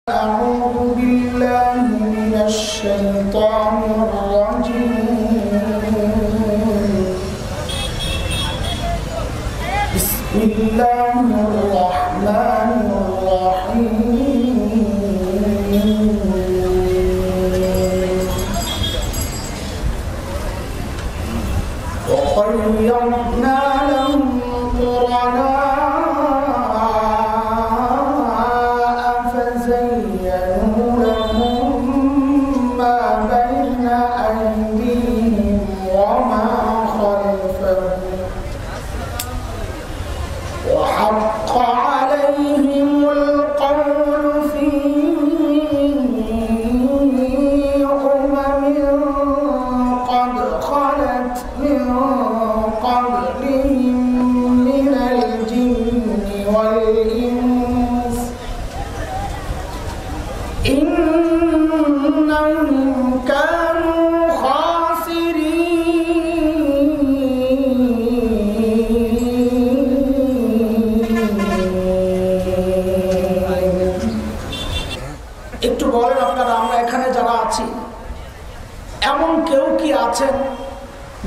أعوذ بالله من الشيطان الرجيم بسم الله الرحمن الرحيم وقيضنا لهم قرناء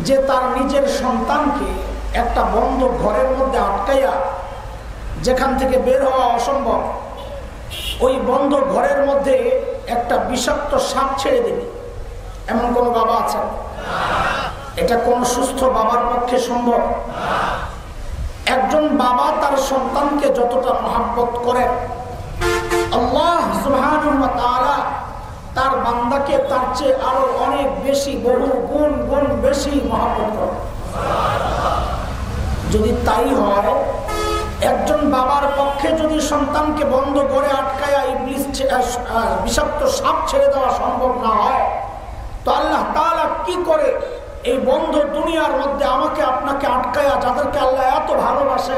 যে তার নিজের সন্তানকে একটা বন্ধ ঘরের মধ্যে আটকাইয়া যেখান থেকে বের হওয়া অসম্ভব ওই বন্ধ ঘরের মধ্যে একটা বিষাক্ত সাপ ছেড়ে দেবে, এমন কোন বাবা আছেন? এটা কোন সুস্থ বাবার পক্ষে সম্ভব? একজন বাবা তার সন্তানকে যতটা মহব্বত করেন, আল্লাহ সুবহানাহু ওয়া তাআলা তার বান্দাকে তার চেয়ে আরো অনেক বেশি, বহু গুণ বেশি মহব্বত করেন। যদি তাই হয়, একজন বাবার পক্ষে যদি সন্তানকে বন্ধ করে আটকায়া ইবলিস বিষাক্ত সাপ ছেড়ে দেওয়া সম্ভব না হয়, তো আল্লাহ তাআলা কি করে এই বন্ধ দুনিয়ার মধ্যে আমাকে আপনাকে আটকায়া, যাদেরকে আল্লাহ এত ভালোবাসে,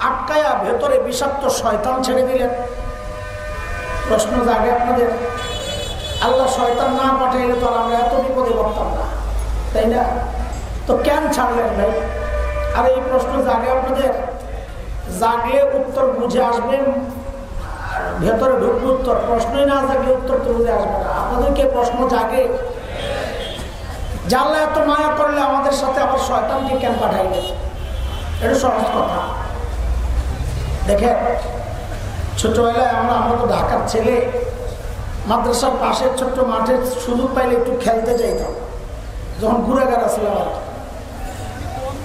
আটকায়া ভেতরে বিষাক্ত শয়তান ছেড়ে দিলেন? প্রশ্ন জাগে আপনাদের। আল্লাহ শয়তান না পাঠাইলে তো আমরা এত বিপদে পড়তাম না, তাই না? তো কেন ছাড়লেন ভাই? আর এই প্রশ্ন জাগে আপনাদের। জাগলে উত্তর বুঝে আসবেন, ভেতরে ঢুকবে উত্তর। প্রশ্নই না জাগলে উত্তর তো বুঝে আসবে না। আপনাদেরকে প্রশ্ন জাগে, জানলে এত মায়া করলে আমাদের সাথে আবার শয়তানকে কেন পাঠাইলে? এটা সহজ কথা। দেখেন, ছোটবেলায় আমরা তো ঢাকার ছেলে, মাদ্রাসার পাশের ছোট্ট মাঠে সুযোগ পাইলে একটু খেলতে যাইতাম, যখন ঘুরাঘাড়া ছিলাম আর কি।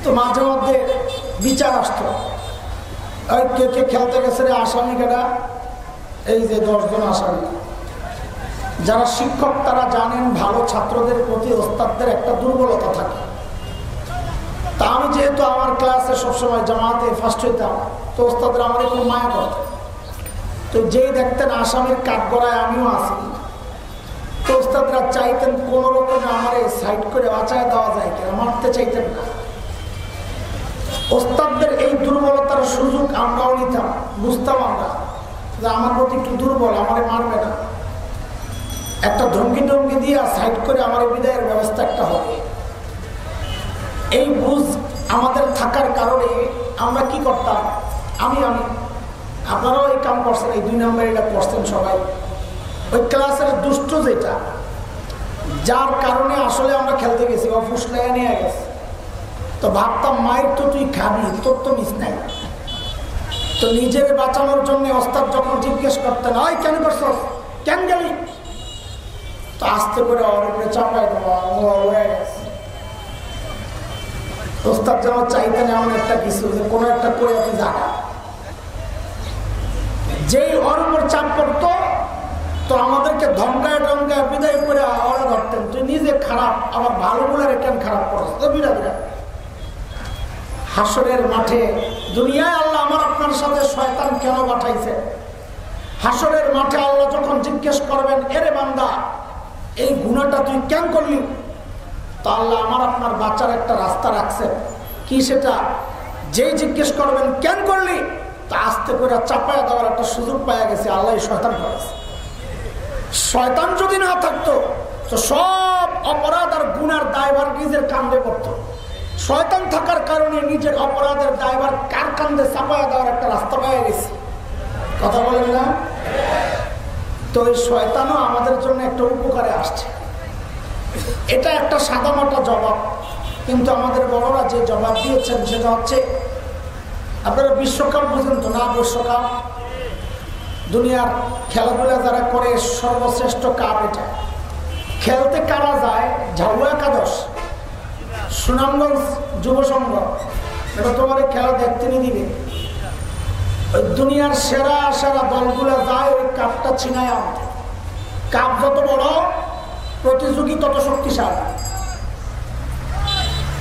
তো মাঝে মধ্যে বিচার আসতো, কে কে খেলতে গেছে রে, আসামি কেটা? এই যে 10 জন আসামি। যারা শিক্ষক তারা জানেন ভালো ছাত্রদের প্রতি ওস্তাদদের একটা দুর্বলতা থাকে। তা আমি যেহেতু আমার ক্লাসে সবসময় জামাতে ফার্স্ট হইতাম, তো ওস্তাদরা আমার একটু মায়া করতেন। তো যেই দেখতেন আসামির কাঠগড়ায় আমিও আছি, তো ওস্তাদরা চাইতেন কোন রকমে আমার সাইড করে বাঁচায় দেওয়া যায় কিনা, মারতে চাইতেন না। ওস্তাদদের এই দুর্বলতার সুযোগ আমরাও নিতাম, বুঝতাম আমরা যে আমার প্রতি একটু দুর্বল, আমারে মারবে না, একটা ধমকি টমকি দিয়ে সাইড করে আমার বিদায়ের ব্যবস্থা একটা হবে। এই বুঝ আমাদের থাকার কারণে আমরা কি করতাম, আমি আপনারাও এই কাম করছেন, এই 2 নম্বর এটা করছেন সবাই। ওই ক্লাসের দুষ্ট যেটা, যার কারণে আসলে আমরা খেলতে গেছি, ও ফুসলাইয়া নিয়ে গেছে, তো ভাবতাম মায়ের তো তুই খাবি, তোর তো মিস নাই। তো নিজের বাঁচানোর জন্য ওস্তাদ যখন জিজ্ঞেস করতেন, ওই কেন করছস, কেন গেলি, তো আস্তে করে ওর উপরে চাপাই দেবো, হয়ে গেছে। ওস্তাদ যেন চাইতেন এমন একটা কিছু যে কোনো একটা করে তুই জানা, যেই ওর উপর চাপ পড়তো তো আমাদেরকে ধমকায় টমকায় বিদায় করে ওরা ধরতেন, তুই নিজে খারাপ, আবার ভালো বলে কেন খারাপ করছ, তো বিরাট। হাসরের মাঠে দুনিয়ায় আল্লাহ আমার আপনার সাথে শয়তান কেন পাঠাইছে? হাসরের মাঠে আল্লাহ যখন জিজ্ঞেস করবেন, এরে বান্দা এই গুনাহটা তুই কেন করলি, তো আল্লাহ আমার আপনার বাঁচার একটা রাস্তা রাখছেন। কি সেটা? যেই জিজ্ঞেস করবেন কেন করলি, তা আস্তে করে চাপায়া দেওয়ার একটা সুযোগ পাওয়া গেছে, আল্লাহ শয়তান করেছে। শয়তান যদি না থাকতো তো সব অপরাধ আর গুনার দায়ভার নিজের কাঁধে পড়তো। শয়তান থাকার কারণে নিজের অপরাধের দায়ভার কার কাঁধে চাপায়া দেওয়ার একটা রাস্তা পেয়ে গেছে। কথা বলেন না? তো তো ওই শয়তানও আমাদের জন্য একটা উপকারে আসছে। এটা একটা সাদামাটা জবাব, কিন্তু আমাদের বড়রা যে জবাব দিয়েছেন সেটা হচ্ছে, আপনারা বিশ্বকাপ বুঝেন তো না? বিশ্বকাপ দুনিয়ার খেলাধুলা যারা করে সর্বশ্রেষ্ঠ কাপ এটা। খেলতে কারা যায়? ঝাউয়া একাদশ, সুনামগঞ্জ যুব সংঘ, এটা তোমার খেলা দেখতে নিয়ে দিবে। ওই দুনিয়ার সেরা সেরা দলগুলো যায় ওই কাপটা ছিনায় আনতে। কাপ যত বড়, প্রতিযোগী তত শক্তিশালী।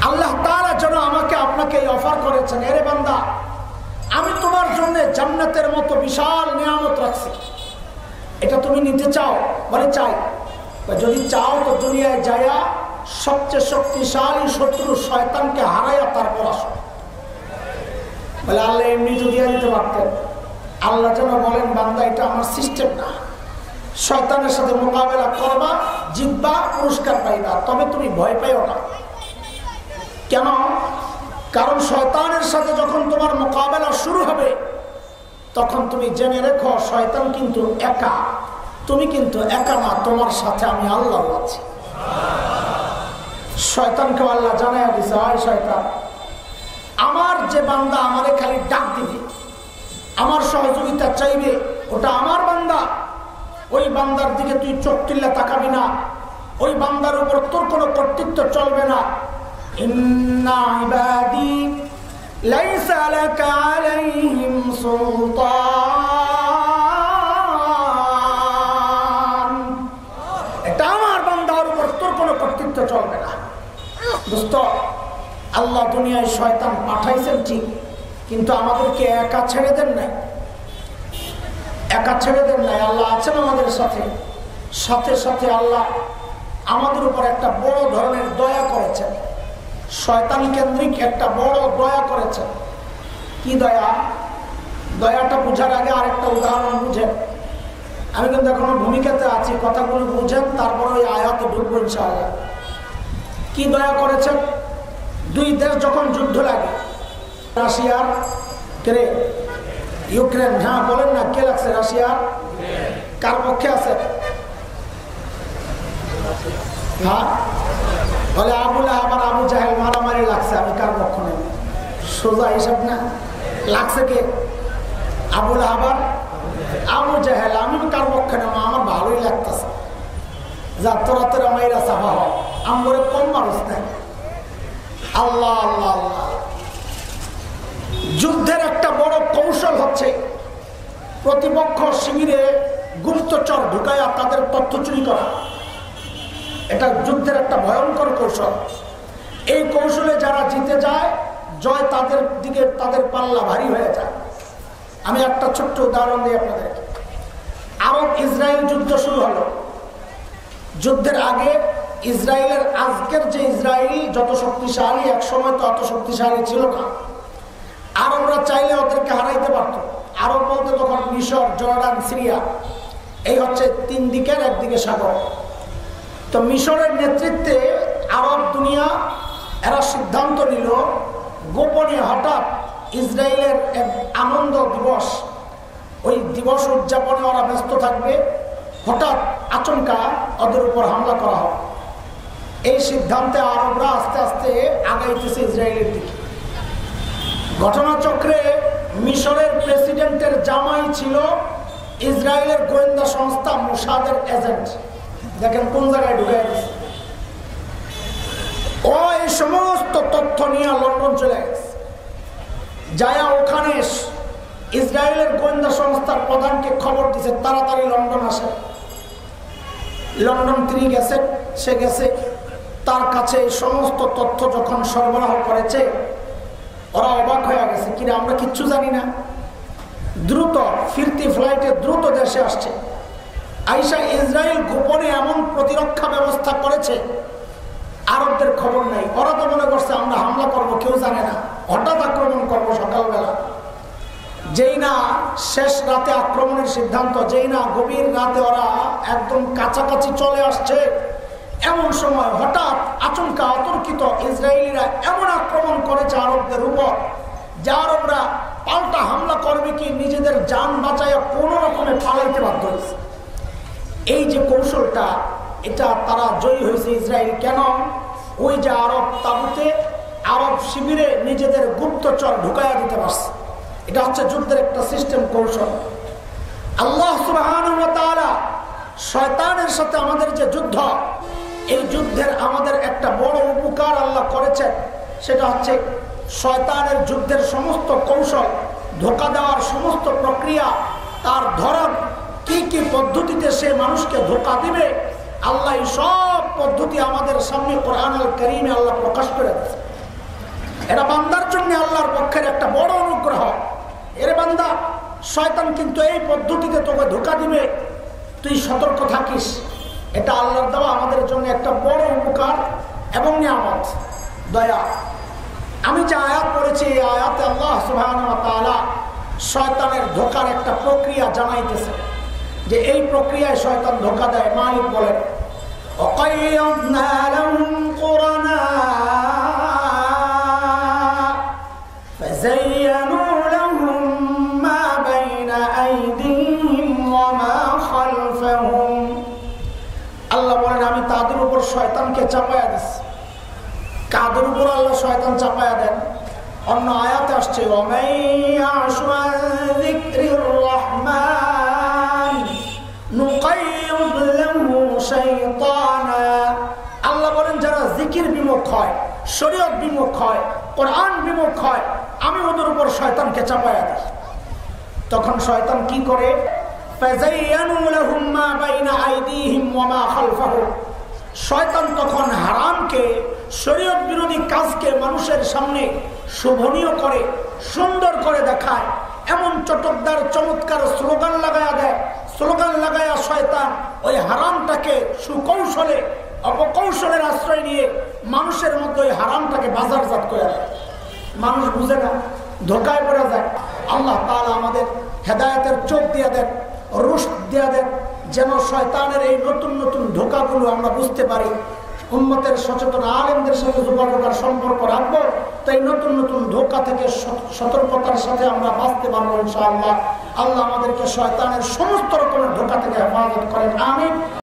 আল্লাহ তাআলা যেন আমাকে আপনাকে এই অফার করেছেন, এরে বান্দা আমি তোমার জন্য জান্নাতের মতো বিশাল নিয়ামত রাখছি, এটা তুমি নিতে চাও? বলে চাই। যদি চাও তো দুনিয়ায় যায়া সবচেয়ে শক্তিশালী শত্রু শয়তানকে হারাইয়া তারপর আসো। বলে আল্লাহ এমনি তো দিয়ে দিতে পারতেন। আল্লাহ যেন বলেন, বান্দা এটা আমার সিস্টেম না, শয়তানের সাথে মোকাবেলা করবা, জিতবা, পুরস্কার পাইবা, তবে তুমি ভয় পাইও না। কেন? কারণ শয়তানের সাথে যখন তোমার মোকাবেলা শুরু হবে তখন তুমি জেনে রেখো শয়তান কিন্তু একা, তুমি কিন্তু একা না, তোমার সাথে আমি আল্লাহ আছি। শয়তানকে আল্লাহ জানাইয়া দিছে, হয় শয়তান আমার যে বান্দা আমারে খালি ডাক দিবে, আমার সহযোগিতা চাইবে, ওটা আমার বান্দা। ওই বান্দার দিকে তুই চোখ তুললে তাকাবি না, ওই বান্দার উপর তোর কোনো কর্তৃত্ব চলবে না। ইন্না ইবাদি লাইসা লাকা আলাইহিম সুলতান, এটা আমার বান্দার উপর তোর কোনো কর্তৃত্ব চলবে না। দোস্ত, আল্লাহ দুনিয়ায় শয়তান পাঠাইছেন ঠিক, কিন্তু আমাদেরকে একা ছেড়ে দেন নাই, একা ছেড়ে দেন নাই। আল্লাহ আছেন আমাদের সাথে, সাথে সাথে আল্লাহ আমাদের উপর একটা বড় ধরনের দয়া করেছেন, শয়তান কেন্দ্রিক একটা বড় দয়া করেছেন। কি দয়া? দয়াটা বুঝার আগে আরেকটা উদাহরণ বুঝেন। আমি কিন্তু এখনো ভূমিকাতে আছি, কথাগুলো বুঝেন, তারপর ওই আয়াতে ঢুকবো ইনশাআল্লাহ। কি দয়া করেছেন? দুই দেশ যখন যুদ্ধ লাগে, রাশিয়ার কে ইউক্রেন, হ্যাঁ বলেন না, কে লাগছে? রাশিয়ার কার পক্ষে আছে? হ্যাঁ বলে আবুল আবার আবু জাহেল মারামারি লাগছে, আমি কার পক্ষ নেই? সোজা হিসাব না, লাগছে কে? আবুল আবার আবু জাহেল। আমি কার পক্ষে নেব? আমার ভালোই লাগতেছে, যা তোরা তোরা মাইরা সাফা হয়, আমরে কম মানুষ নেই। আল্লাহ আল্লাহ আল্লাহ। যুদ্ধের একটা বড় কৌশল হচ্ছে প্রতিপক্ষ শিবিরে গুপ্তচর ঢুকাইয়া তাদের তথ্য চুরি করা। এটা যুদ্ধের একটা ভয়ঙ্কর কৌশল। এই কৌশলে যারা জিতে যায়, জয় তাদের দিকে, তাদের পাল্লা ভারী হয়ে যায়। আমি একটা ছোট্ট উদাহরণ দিই আপনাদের। আরব ইসরায়েল যুদ্ধ শুরু হলো। যুদ্ধের আগে ইসরায়েলের, আজকের যে ইসরায়েল যত শক্তিশালী, এক সময় তো অত শক্তিশালী ছিল না। আরবরা চাইলে ওদেরকে হারাইতে পারত। আরব বলতে তখন মিশর, জর্ডান, সিরিয়া, এই হচ্ছে তিন দিকের, একদিকে সাগর। তো মিশরের নেতৃত্বে আরব দুনিয়া এরা সিদ্ধান্ত নিল, গোপনে হঠাৎ ইসরায়েলের এক আনন্দ দিবস, ওই দিবস উদযাপনে ওরা ব্যস্ত থাকবে, হঠাৎ আচমকা ওদের উপর হামলা করা হয়। এই সিদ্ধান্তে আরবরা আস্তে আস্তে আগাইতেছে ইসরায়েলের দিকে। ঘটনাচক্রে মিশরের প্রেসিডেন্টের জামাই ছিল ইসরায়েলের গোয়েন্দা সংস্থা মোসাদের এজেন্ট। দেখেন কোন জায়গায় ঢুকে গেছে। ও এই সমস্ত তথ্য নিয়ে লন্ডন চলে গেছে, যায়া ওখানে ইসরায়েলের গোয়েন্দা সংস্থার প্রধানকে খবর দিছে তাড়াতাড়ি লন্ডন আসে। লন্ডন তিনি গেছে, সে গেছে, তার কাছে এই সমস্ত তথ্য যখন সরবরাহ করেছে, ওরা অবাক হয়ে গেছে, কিরে আমরা কিচ্ছু জানি না। দ্রুত ফিরতি ফ্লাইটে দ্রুত দেশে আসছে। আইসা ইসরায়েল গোপনে এমন প্রতিরক্ষা ব্যবস্থা করেছে, আরবদের খবর নাই। ওরা তো মনে করছে আমরা হামলা করব, কেউ জানে না, হঠাৎ আক্রমণ করবো সকালবেলা। যেই না শেষ রাতে আক্রমণের সিদ্ধান্ত, যেই না গভীর রাতে ওরা একদম কাছাকাছি চলে আসছে, এমন সময় হঠাৎ আচমকা অতর্কিত ইসরায়েলিরা এমন আক্রমণ করেছে আরবদের উপর, যে আরবরা পাল্টা হামলা করবে কি নিজেদের জান বাঁচাইয়া কোনো রকমে পালাইতে বাধ্য হয়েছে। এই যে কৌশলটা, এটা তারা জয়ী হয়েছে ইসরায়েল। কেন? ওই যে আরব তাবুতে, আরব শিবিরে নিজেদের গুপ্তচর ঢুকাইয়া দিতে পারছে। এটা হচ্ছে যুদ্ধের একটা সিস্টেম, কৌশল। আল্লাহ সুবহানাহু ওয়া তাআলা শয়তানের সাথে আমাদের যে যুদ্ধ, এই যুদ্ধের আমাদের একটা বড় উপকার আল্লাহ করেছেন। সেটা হচ্ছে শয়তানের যুদ্ধের সমস্ত কৌশল, ধোঁকা দেওয়ার সমস্ত প্রক্রিয়া, তার ধরন, কি কি পদ্ধতিতে সে মানুষকে ধোঁকা দিবে, আল্লাহ সব পদ্ধতি আমাদের সামনে কোরআনুল কারীমে আল্লাহ প্রকাশ করে দিয়েছে। এটা বান্দার জন্য আল্লাহর পক্ষের একটা বড় অনুগ্রহ। এর বান্দা, শয়তান কিন্তু এই পদ্ধতিতে তোকে ধোঁকা দিবে, তুই সতর্ক থাকিস। এটা আল্লাহর দেওয়া আমাদের জন্য একটা বড় উপকার এবং নিয়ামত, দয়া। আমি যে আয়াত পড়েছি, এই আয়াতে আল্লাহ সুবহানাহু ওয়া তাআলা শয়তানের ধোঁকার একটা প্রক্রিয়া জানাইতেছে, যে এই প্রক্রিয়ায় শয়তান ধোঁকা দেয়। মালিক বলেন, وَقَيَّضْنَا لَهُمْ قُرَنَاءَ فَزَيَّنُوا لَهُم مَّا بَيْنَ أَيْدِيهِمْ وَمَا خَلْفَهُمْ। আল্লাহ বলেন, আমি তাদের উপর শয়তানকে চাপায়া দিচ্ছি। কাদের উপর আল্লাহ শয়তান চাপায়া দেন? অন্য আয়াতে আসছে, وَمَن يَعْشُ عَن ذِكْرِ الرَّحْمَنِ نُقَيِّضْ لَهُ شَيْطَانًا। আল্লাহ বলেন, যারা জিকির বিমুখ হয়, শরীয়ত বিমুখ হয়, কোরআন বিমুখ হয়, আমি ওদের উপর শয়তানকে চাপায়া দিই। তখন শয়তান কি করে? فَزَيَّنُوا لَهُم مَّا بَيْنَ أَيْدِيهِمْ وَمَا خَلْفَهُمْ। শয়তান তখন হারামকে, শরীয়ত বিরোধী কাজকে মানুষের সামনে শোভনীয় করে, সুন্দর করে দেখায়। এমন চটকদার চমৎকার স্লোগান লাগায়া দেয়। স্লোগান লাগায়া শয়তান ওই হারামটাকে সুকৌশলে, অপকৌশলের আশ্রয় নিয়ে মানুষের মধ্যে ওই হারামটাকে বাজারজাত করে দেয়। মানুষ বুঝে না, ধোকায় পড়ে যায়। আল্লাহ তাআলা আমাদের হেদায়েতের চোখ দিয়ে দেন, রুশদ দিয়ে দেন, যেন শয়তানের এই নতুন নতুন ধোকাগুলো আমরা বুঝতে পারি। উম্মতের সচেতন আলেমদের সাথে যোগাযোগের সম্পর্ক রাখবো, তাই নতুন নতুন ধোকা থেকে সতর্কতার সাথে আমরা বাঁচতে পারবো ইনশাআল্লাহ। আল্লাহ আমাদেরকে শয়তানের সমস্ত রকমের ধোকা থেকে হেফাজত করেন, আমিন।